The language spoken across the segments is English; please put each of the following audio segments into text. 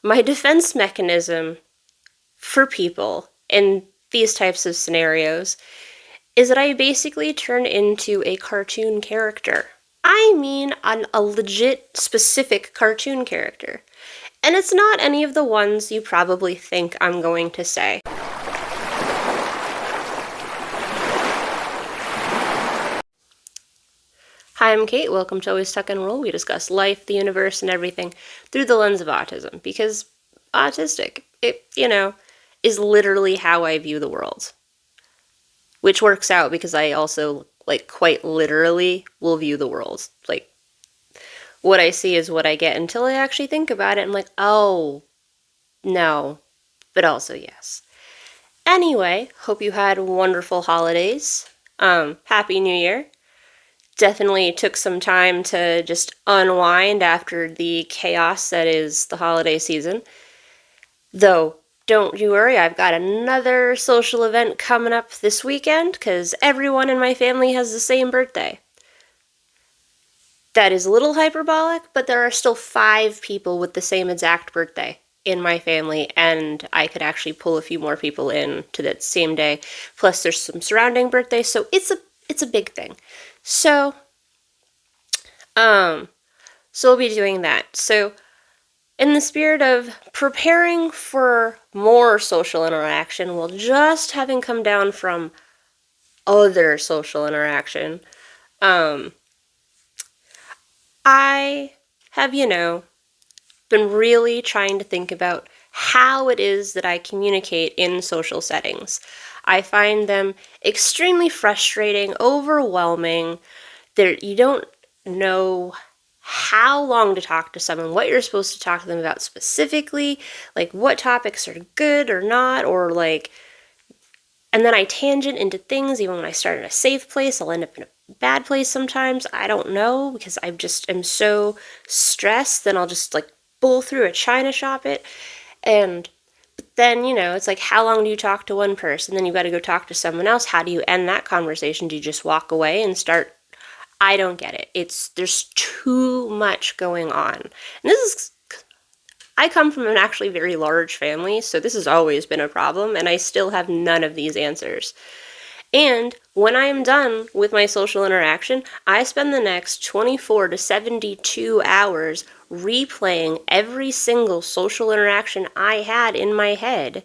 My defense mechanism for people in these types of scenarios is that I basically turn into a cartoon character. I mean, a legit, specific cartoon character. And it's not any of the ones you probably think I'm going to say. Hi, I'm Kate. Welcome to Always Tuck and Roll. We discuss life, the universe, and everything through the lens of autism. Because autistic, is literally how I view the world. Which works out because I also, quite literally will view the world. What I see is what I get until I actually think about it. I'm like, oh, no, but also yes. Anyway, hope you had wonderful holidays. Happy New Year. Definitely took some time to just unwind after the chaos that is the holiday season. Though, don't you worry, I've got another social event coming up this weekend because everyone in my family has the same birthday. That is a little hyperbolic, but there are still 5 people with the same exact birthday in my family, and I could actually pull a few more people in to that same day. Plus, there's some surrounding birthdays, so it's a big thing. So we'll be doing that. So, in the spirit of preparing for more social interaction, while just having come down from other social interaction, I have, been really trying to think about how it is that I communicate in social settings. I find them extremely frustrating, overwhelming. You don't know how long to talk to someone, what you're supposed to talk to them about specifically, like what topics are good or not, and then I tangent into things. Even when I start in a safe place, I'll end up in a bad place sometimes. I don't know, because I just am so stressed. Then I'll just bull through a china shop it. And then, it's like, how long do you talk to one person? Then you've got to go talk to someone else. How do you end that conversation? Do you just walk away and start? I don't get it. There's too much going on. And I come from an actually very large family, so this has always been a problem, and I still have none of these answers. And when I am done with my social interaction, I spend the next 24 to 72 hours replaying every single social interaction I had in my head,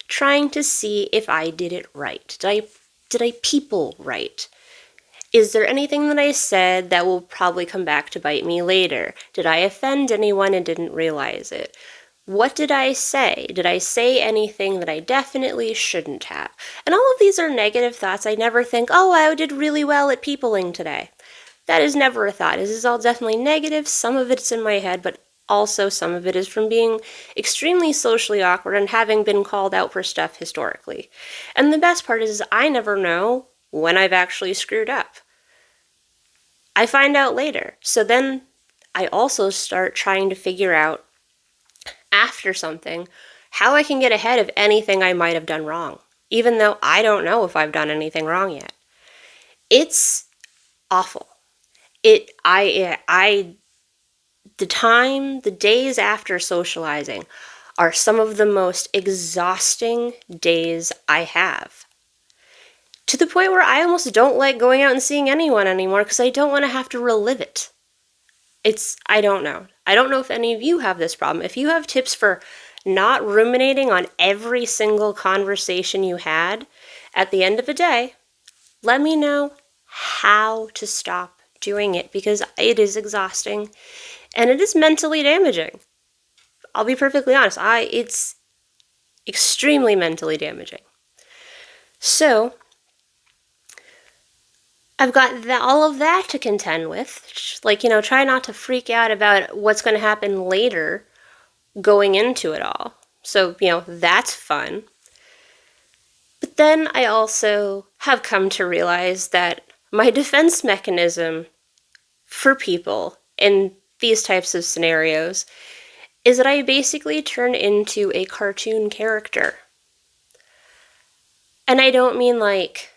trying to see if I did it right. Did I people right? Is there anything that I said that will probably come back to bite me later? Did I offend anyone and didn't realize it? What did I say? Did I say anything that I definitely shouldn't have? And all of these are negative thoughts. I never think, oh, I did really well at peopling today. That is never a thought. This is all definitely negative. Some of it's in my head, but also some of it is from being extremely socially awkward and having been called out for stuff historically. And the best part is I never know when I've actually screwed up. I find out later. So then I also start trying to figure out, after something, how I can get ahead of anything I might have done wrong, even though I don't know if I've done anything wrong yet. It's awful. The days after socializing are some of the most exhausting days I have. To the point where I almost don't like going out and seeing anyone anymore because I don't want to have to relive it. I don't know. I don't know if any of you have this problem. If you have tips for not ruminating on every single conversation you had at the end of the day, let me know how to stop doing it, because it is exhausting and it is mentally damaging. I'll be perfectly honest. It's extremely mentally damaging. So, I've got all of that to contend with. Try not to freak out about what's going to happen later going into it all. So, that's fun. But then I also have come to realize that my defense mechanism for people in these types of scenarios is that I basically turn into a cartoon character. And I don't mean like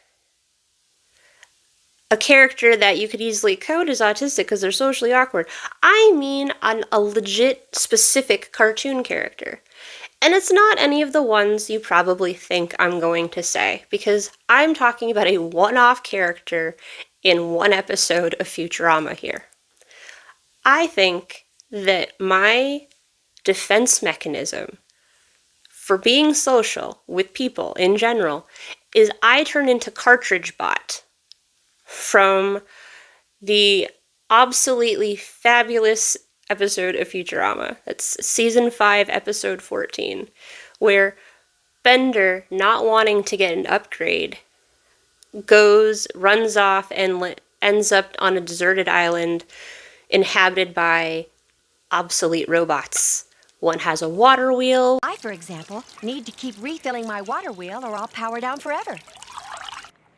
a character that you could easily code as autistic because they're socially awkward. I mean a legit specific cartoon character. And it's not any of the ones you probably think I'm going to say, because I'm talking about a one-off character in one episode of Futurama here. I think that my defense mechanism for being social with people in general is I turn into Cartridge Bot from the obsoletely fabulous episode of Futurama. That's season 5, episode 14, where Bender, not wanting to get an upgrade, runs off, and ends up on a deserted island inhabited by obsolete robots. One has a water wheel. I, for example, need to keep refilling my water wheel or I'll power down forever.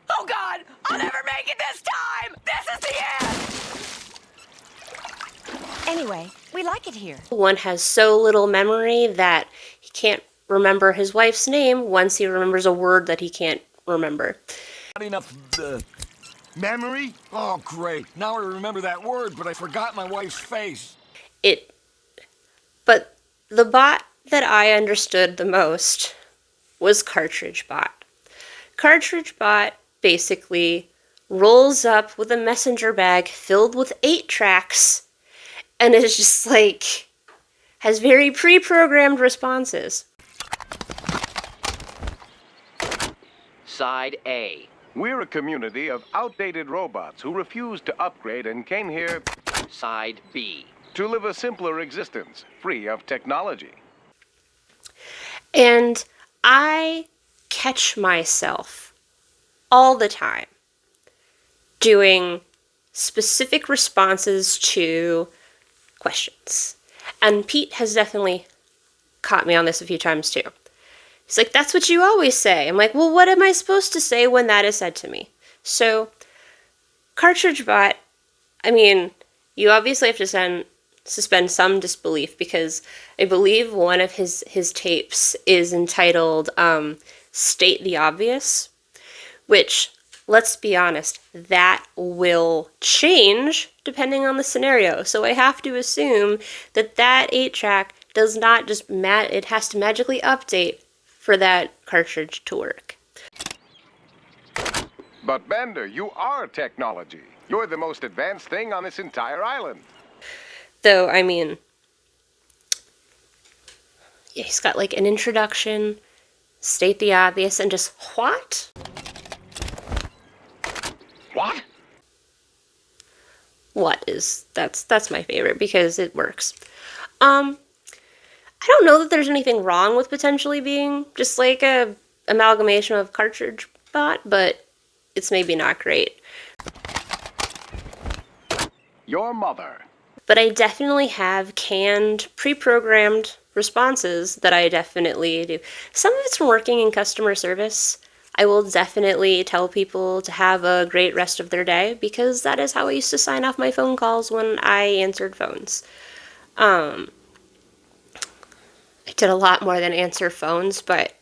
Oh God! I'll never make it this time! This is the end! Anyway, we like it here. One has so little memory that he can't remember his wife's name once he remembers a word that he can't remember. Not enough memory? Oh, great. Now I remember that word, but I forgot my wife's face. But the bot that I understood the most was Cartridge Bot. Cartridge Bot basically rolls up with a messenger bag filled with 8 tracks and is just like, has very pre-programmed responses. Side A. We're a community of outdated robots who refused to upgrade and came here Side B. to live a simpler existence, free of technology. And I catch myself all the time doing specific responses to questions. And Pete has definitely caught me on this a few times too. He's like, that's what you always say. I'm like, well, what am I supposed to say when that is said to me? So, Cartridge Bot, I mean, you obviously have to suspend some disbelief because I believe one of his tapes is entitled State the Obvious, which, let's be honest, that will change depending on the scenario. So I have to assume that 8-track does not just it has to magically update for that cartridge to work. But Bender, you are technology. You're the most advanced thing on this entire island. Though, I mean, yeah, he's got like an introduction, state the obvious, and just what? What? What is, that's my favorite because it works. I don't know that there's anything wrong with potentially being just like a amalgamation of Cartridge Bot, but it's maybe not great. Your mother. But I definitely have canned, pre-programmed responses that I definitely do. Some of it's from working in customer service. I will definitely tell people to have a great rest of their day because that is how I used to sign off my phone calls when I answered phones. I did a lot more than answer phones, but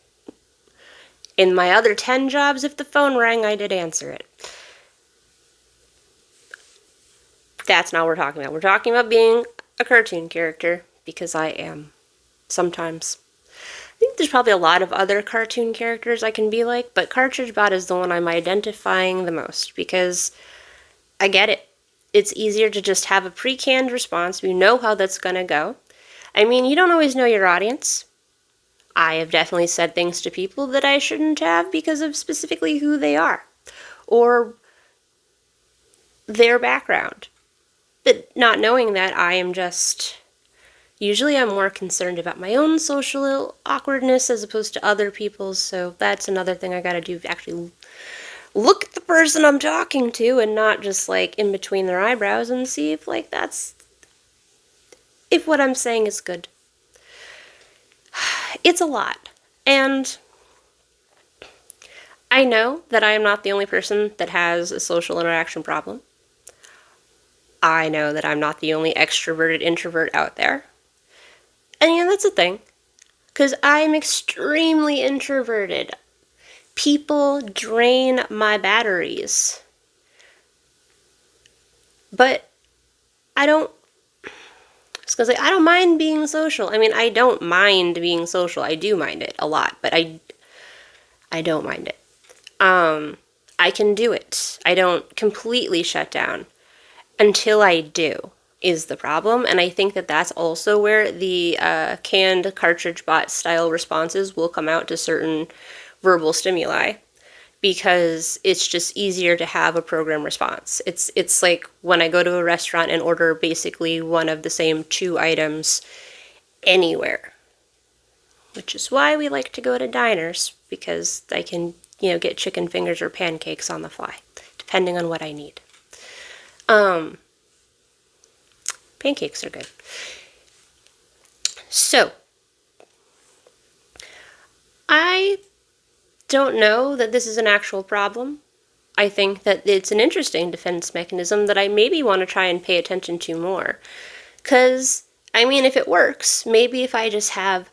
in my other 10 jobs, if the phone rang, I did answer it. That's not what we're talking about. We're talking about being a cartoon character, because I am. Sometimes. I think there's probably a lot of other cartoon characters I can be like, but Cartridge Bot is the one I'm identifying the most, because I get it. It's easier to just have a pre-canned response. You know how that's gonna go. I mean, you don't always know your audience. I have definitely said things to people that I shouldn't have because of specifically who they are or their background. But not knowing that, I am just... Usually I'm more concerned about my own social awkwardness as opposed to other people's, so that's another thing I gotta do, actually look at the person I'm talking to and not just like in between their eyebrows and see if like if what I'm saying is good. It's a lot. And I know that I am not the only person that has a social interaction problem. I know that I'm not the only extroverted introvert out there. And yeah, that's a thing. Because I'm extremely introverted. People drain my batteries. But I don't, I was gonna say, I don't mind being social. I mean, I don't mind being social. I do mind it a lot, but I don't mind it. I can do it. I don't completely shut down until I do is the problem. And I think that that's also where the canned cartridge bot style responses will come out to certain verbal stimuli, because it's just easier to have a program response. It's like when I go to a restaurant and order basically one of the same two items anywhere, which is why we like to go to diners, because I can, get chicken fingers or pancakes on the fly, depending on what I need. Pancakes are good. So, I don't know that this is an actual problem. I think that it's an interesting defense mechanism that I maybe want to try and pay attention to more. Because, I mean, if it works, maybe if I just have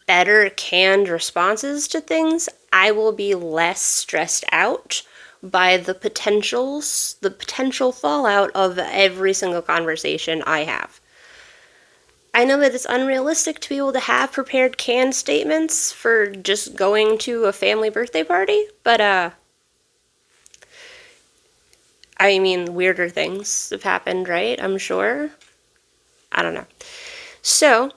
better canned responses to things, I will be less stressed out by the potential fallout of every single conversation I have. I know that it's unrealistic to be able to have prepared canned statements for just going to a family birthday party, but I mean, weirder things have happened, right? I'm sure. I don't know. So,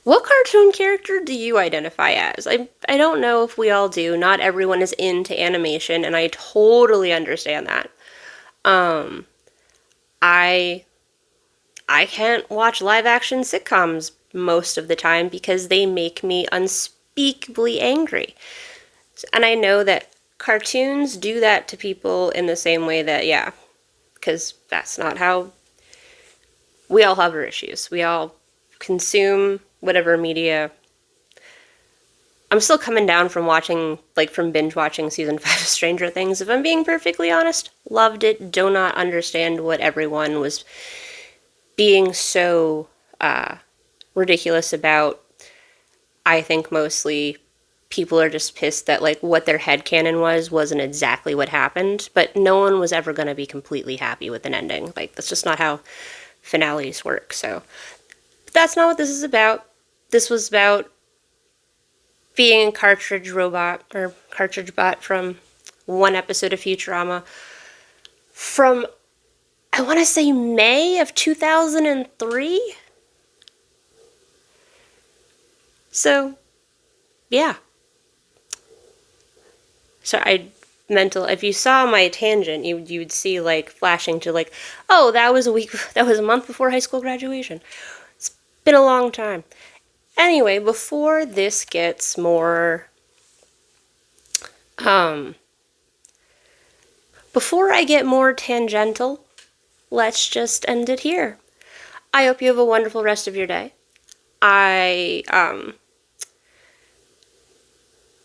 what cartoon character do you identify as? I don't know if we all do. Not everyone is into animation, and I totally understand that. I can't watch live action sitcoms most of the time because they make me unspeakably angry. And I know that cartoons do that to people in the same way that, yeah, because that's not how we all have our issues. We all consume whatever media. I'm still coming down from binge watching season 5 of Stranger Things. If I'm being perfectly honest, loved it. Do not understand what everyone was being so ridiculous about. I think mostly people are just pissed that what their headcanon wasn't exactly what happened, but no one was ever going to be completely happy with an ending. That's just not how finales work. So that's not what this is about. This was about being a cartridge robot or cartridge bot from one episode of Futurama from, I want to say, May of 2003. So, yeah. So if you saw my tangent, you would see flashing to oh, that was a month before high school graduation. It's been a long time. Anyway, before this gets more, before I get more tangential, let's just end it here. I hope you have a wonderful rest of your day. I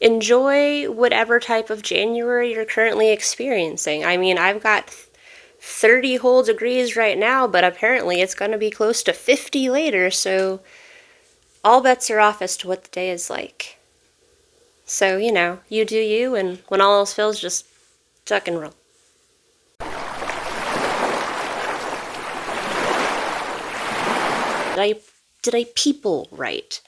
enjoy whatever type of January you're currently experiencing. I mean, I've got 30 whole degrees right now, but apparently it's going to be close to 50 later, so all bets are off as to what the day is like. So, you do you, and when all else fails, just tuck and roll. Did I people right?